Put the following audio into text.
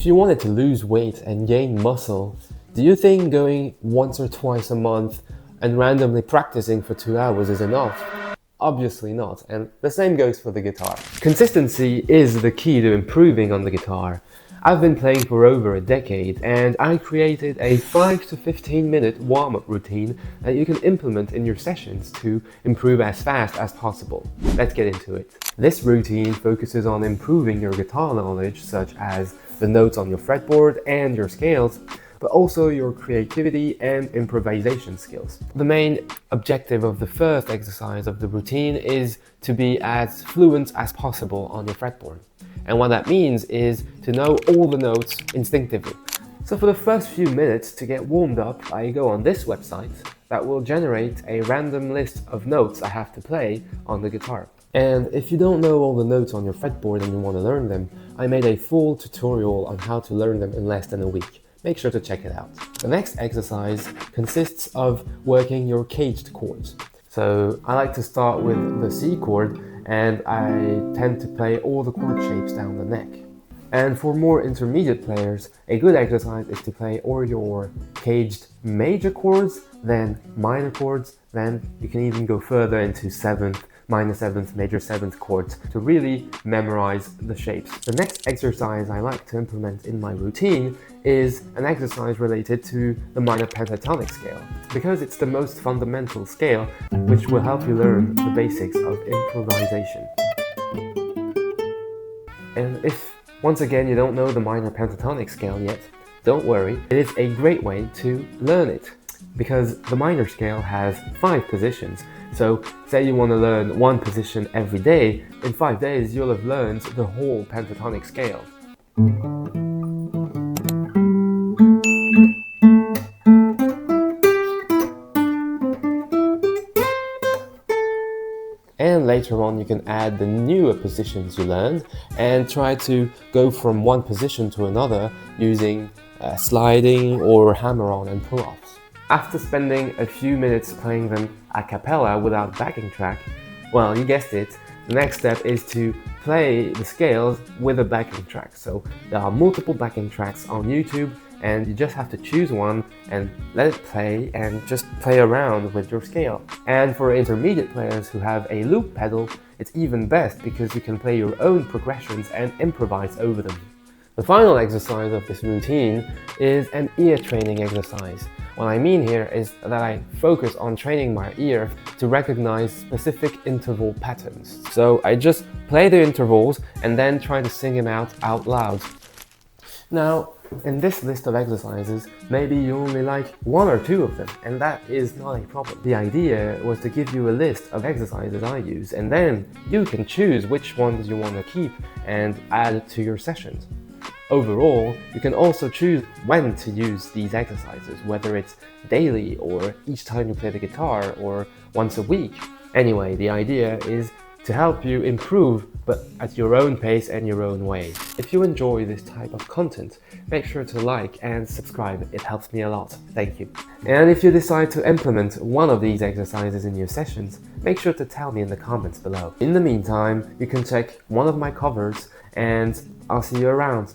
If you wanted to lose weight and gain muscle, do you think going once or twice a month and randomly practicing for 2 hours is enough? Obviously not, and the same goes for the guitar. Consistency is the key to improving on the guitar. I've been playing for over a decade, and I created a 5 to 15 minute warm-up routine that you can implement in your sessions to improve as fast as possible. Let's get into it. This routine focuses on improving your guitar knowledge, such as the notes on your fretboard and your scales, but also your creativity and improvisation skills. The main objective of the first exercise of the routine is to be as fluent as possible on your fretboard. And what that means is to know all the notes instinctively. So for the first few minutes to get warmed up, I go on this website that will generate a random list of notes I have to play on the guitar. And if you don't know all the notes on your fretboard and you want to learn them, I made a full tutorial on how to learn them in less than a week. Make sure to check it out. The next exercise consists of working your caged chords. So I like to start with the C chord, and I tend to play all the chord shapes down the neck. And for more intermediate players, a good exercise is to play all your caged major chords, then minor chords, then you can even go further into 7th, minor 7th, major 7th chords to really memorize the shapes. The next exercise I like to implement in my routine is an exercise related to the minor pentatonic scale, because it's the most fundamental scale which will help you learn the basics of improvisation. And if, once again, you don't know the minor pentatonic scale yet, don't worry, it is a great way to learn it, because the minor scale has 5 positions. So say you want to learn one position every day, in 5 days you'll have learned the whole pentatonic scale. And later on you can add the newer positions you learned and try to go from one position to another using sliding or hammer-on and pull-offs. After spending a few minutes playing them a cappella without backing track, well, you guessed it, the next step is to play the scales with a backing track. So there are multiple backing tracks on YouTube, and you just have to choose one and let it play and just play around with your scale. And for intermediate players who have a loop pedal, it's even best because you can play your own progressions and improvise over them. The final exercise of this routine is an ear training exercise. What I mean here is that I focus on training my ear to recognize specific interval patterns. So I just play the intervals and then try to sing them out loud. Now, in this list of exercises, maybe you only like 1 or 2 of them, and that is not a problem. The idea was to give you a list of exercises I use, and then you can choose which ones you want to keep and add to your sessions. Overall, you can also choose when to use these exercises, whether it's daily or each time you play the guitar or once a week. Anyway, the idea is to help you improve, but at your own pace and your own way. If you enjoy this type of content, make sure to like and subscribe. It helps me a lot. Thank you. And if you decide to implement one of these exercises in your sessions, make sure to tell me in the comments below. In the meantime, you can check one of my covers, and I'll see you around.